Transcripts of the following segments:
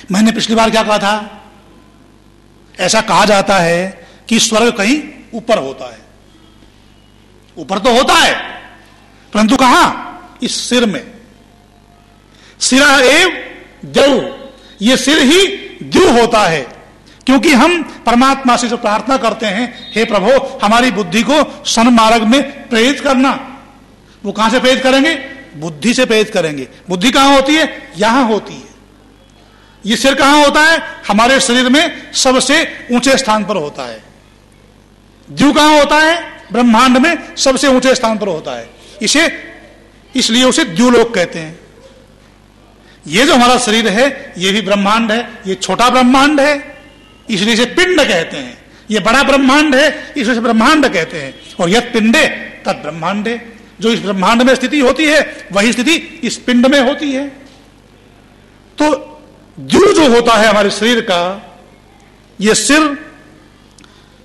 मैंने पिछली बार क्या कहा था? ऐसा कहा जाता है कि स्वर्ग कहीं ऊपर होता है। ऊपर तो होता है, परंतु कहां? इस सिर में। सिरा एव द्यौ, ये सिर ही द्यू होता है। क्योंकि हम परमात्मा से जो प्रार्थना करते हैं, हे प्रभु हमारी बुद्धि को सन्मार्ग में प्रेरित करना, वो कहां से प्रेरित करेंगे? बुद्धि से प्रेरित करेंगे। बुद्धि कहां होती है? यहां होती है। ये सिर कहां होता है? हमारे शरीर में सबसे ऊंचे स्थान पर होता है। द्यू कहां होता है? ब्रह्मांड में सबसे ऊंचे स्थान पर होता है। इसलिए उसे द्यूलोक कहते हैं। ये जो हमारा शरीर है ये भी ब्रह्मांड है। ये छोटा ब्रह्मांड है, इसलिए इसे पिंड कहते हैं। ये बड़ा ब्रह्मांड है, इसलिए ब्रह्मांड कहते हैं। और यद पिंडे तद ब्रह्मांडे, जो इस ब्रह्मांड में स्थिति होती है वही स्थिति इस पिंड में होती है। तो द्यू जो होता है हमारे शरीर का, ये सिर,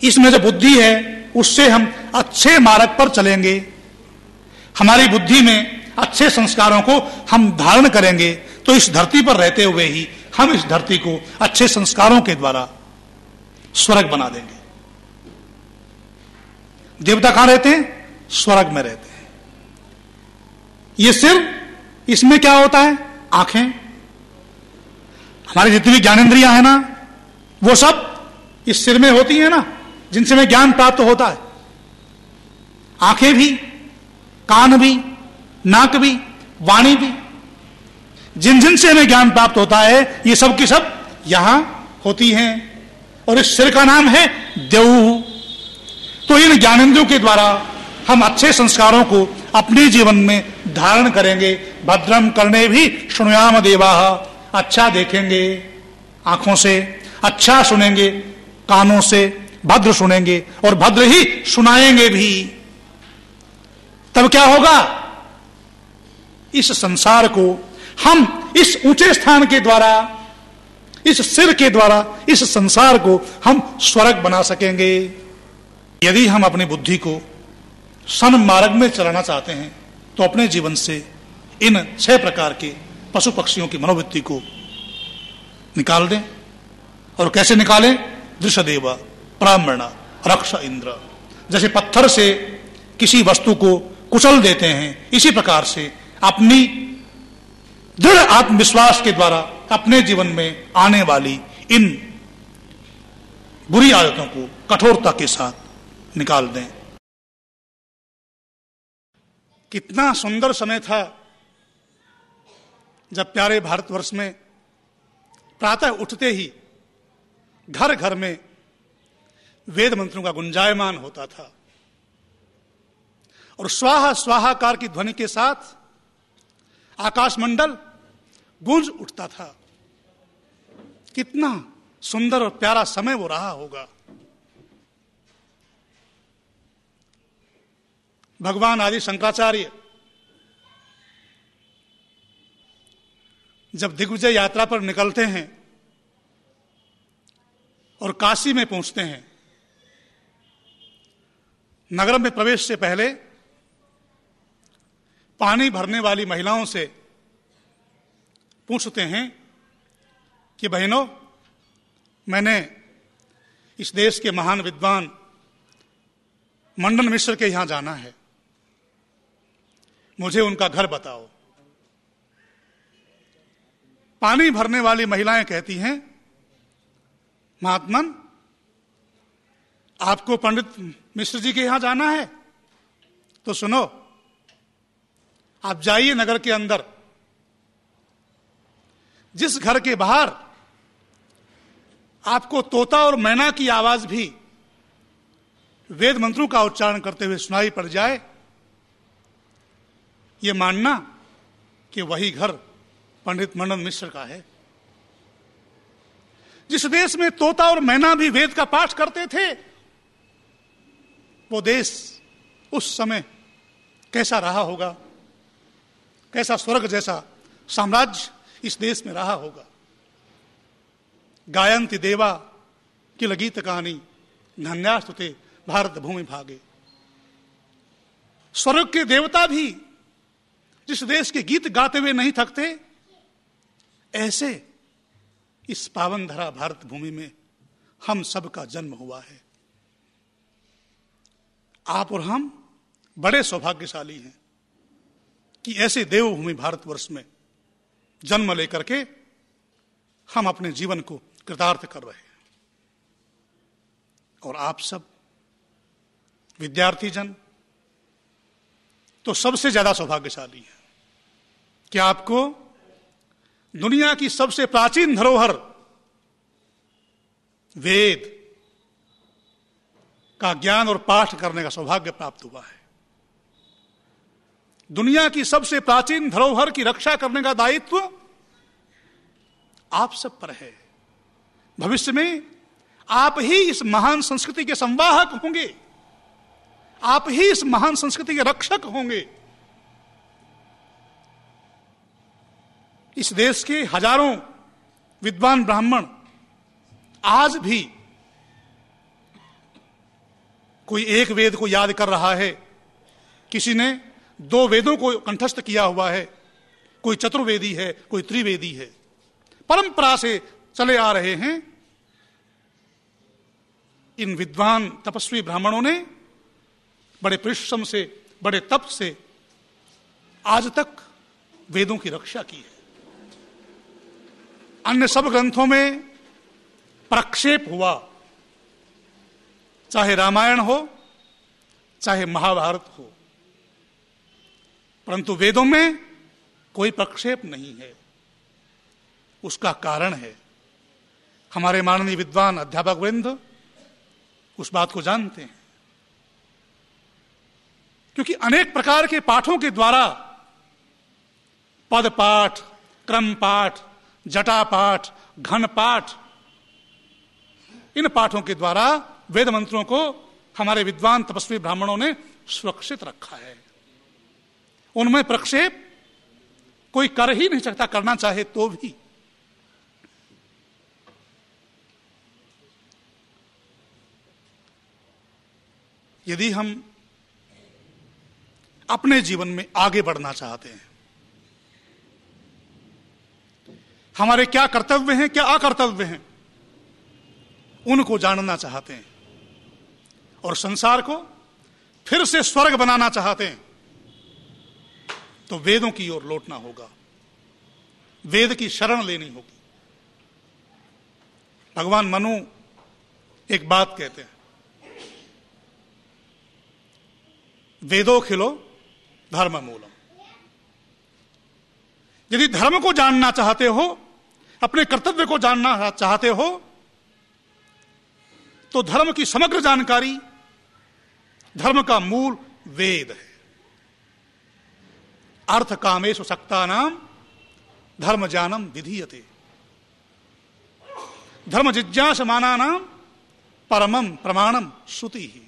इसमें जो बुद्धि है उससे हम अच्छे मार्ग पर चलेंगे। हमारी बुद्धि में अच्छे संस्कारों को हम धारण करेंगे तो इस धरती पर रहते हुए ही हम इस धरती को अच्छे संस्कारों के द्वारा स्वर्ग बना देंगे। देवता कहां रहते हैं? स्वर्ग में रहते हैं। ये सिर, इसमें क्या होता है? आंखें। हमारी जितनी भी ज्ञानेंद्रियां हैं ना, वो सब इस सिर में होती है ना, जिनसे हमें ज्ञान प्राप्त होता है। आंखें भी, कान भी, नाक भी, वाणी भी, जिन जिन से हमें ज्ञान प्राप्त होता है ये सब की सब यहां होती हैं। और इस सिर का नाम है देव। तो इन ज्ञानेंद्रियों के द्वारा हम अच्छे संस्कारों को अपने जीवन में धारण करेंगे। भद्रम करने भी शृणुयाम देवाः, अच्छा देखेंगे आंखों से, अच्छा सुनेंगे कानों से, भद्र सुनेंगे और भद्र ही सुनाएंगे भी। तब क्या होगा? इस संसार को हम इस ऊंचे स्थान के द्वारा, इस सिर के द्वारा इस संसार को हम स्वर्ग बना सकेंगे। यदि हम अपनी बुद्धि को सन्मार्ग में चलाना चाहते हैं तो अपने जीवन से इन 6 प्रकार के पशु पक्षियों की मनोवृत्ति को निकाल दें। और कैसे निकालें? दृश्यदेव ब्राह्मण रक्ष इंद्र। जैसे पत्थर से किसी वस्तु को कुचल देते हैं, इसी प्रकार से अपनी दृढ़ आत्मविश्वास के द्वारा अपने जीवन में आने वाली इन बुरी आदतों को कठोरता के साथ निकाल दें। कितना सुंदर समय था जब प्यारे भारतवर्ष में प्रातः उठते ही घर घर में वेद मंत्रों का गुंजायमान होता था और स्वाहा स्वाहाकार की ध्वनि के साथ आकाशमंडल गूंज उठता था। कितना सुंदर और प्यारा समय वो रहा होगा। भगवान आदि शंकराचार्य जब दिग्विजय यात्रा पर निकलते हैं और काशी में पहुंचते हैं, नगर में प्रवेश से पहले पानी भरने वाली महिलाओं से पूछते हैं कि बहनों, मैंने इस देश के महान विद्वान मंडन मिश्र के यहां जाना है, मुझे उनका घर बताओ। पानी भरने वाली महिलाएं कहती हैं, महात्मन, आपको पंडित मिश्र जी के यहां जाना है तो सुनो, आप जाइए नगर के अंदर, जिस घर के बाहर आपको तोता और मैना की आवाज भी वेद मंत्रों का उच्चारण करते हुए सुनाई पड़ जाए, यह मानना कि वही घर पंडित मंडन मिश्र का है। जिस देश में तोता और मैना भी वेद का पाठ करते थे, वो देश उस समय कैसा रहा होगा, कैसा स्वर्ग जैसा साम्राज्य इस देश में रहा होगा। गायन्ति देवा किल गीत कहानी धन्यास्तुते भारत भूमि भागे। स्वर्ग के देवता भी जिस देश के गीत गाते हुए नहीं थकते, ऐसे इस पावन धरा भारत भूमि में हम सबका जन्म हुआ है। आप और हम बड़े सौभाग्यशाली हैं कि ऐसे देवभूमि भारतवर्ष में जन्म लेकर के हम अपने जीवन को कृतार्थ कर रहे हैं। और आप सब विद्यार्थी जन तो सबसे ज्यादा सौभाग्यशाली हैं कि आपको दुनिया की सबसे प्राचीन धरोहर वेद का ज्ञान और पाठ करने का सौभाग्य प्राप्त हुआ है। दुनिया की सबसे प्राचीन धरोहर की रक्षा करने का दायित्व आप सब पर है। भविष्य में आप ही इस महान संस्कृति के संवाहक होंगे, आप ही इस महान संस्कृति के रक्षक होंगे। इस देश के हजारों विद्वान ब्राह्मण आज भी कोई एक वेद को याद कर रहा है, किसी ने 2 वेदों को कंठस्थ किया हुआ है, कोई चतुर्वेदी है, कोई त्रिवेदी है। परंपरा से चले आ रहे हैं। इन विद्वान तपस्वी ब्राह्मणों ने बड़े परिश्रम से, बड़े तप से आज तक वेदों की रक्षा की है। अन्य सब ग्रंथों में प्रक्षेप हुआ, चाहे रामायण हो चाहे महाभारत हो, परंतु वेदों में कोई प्रक्षेप नहीं है। उसका कारण है, हमारे माननीय विद्वान अध्यापक वृंद उस बात को जानते हैं, क्योंकि अनेक प्रकार के पाठों के द्वारा पद पाठ, क्रम पाठ, जटा पाठ, घन पाठ, इन पाठों के द्वारा वेद मंत्रों को हमारे विद्वान तपस्वी ब्राह्मणों ने सुरक्षित रखा है। उनमें प्रक्षेप कोई कर ही नहीं सकता, करना चाहे तो भी। यदि हम अपने जीवन में आगे बढ़ना चाहते हैं, हमारे क्या कर्तव्य हैं, क्या अकर्तव्य हैं, उनको जानना चाहते हैं और संसार को फिर से स्वर्ग बनाना चाहते हैं, तो वेदों की ओर लौटना होगा, वेद की शरण लेनी होगी। भगवान मनु एक बात कहते हैं, वेदोखिलो धर्म मूलम। यदि धर्म को जानना चाहते हो, अपने कर्तव्य को जानना चाहते हो, तो धर्म की समग्र जानकारी, धर्म का मूल वेद है। अर्थ कामेषु सक्तानाम धर्म ज्ञानम विधीयते, धर्म जिज्ञासमानानाम परमम प्रमाणम श्रुति ही।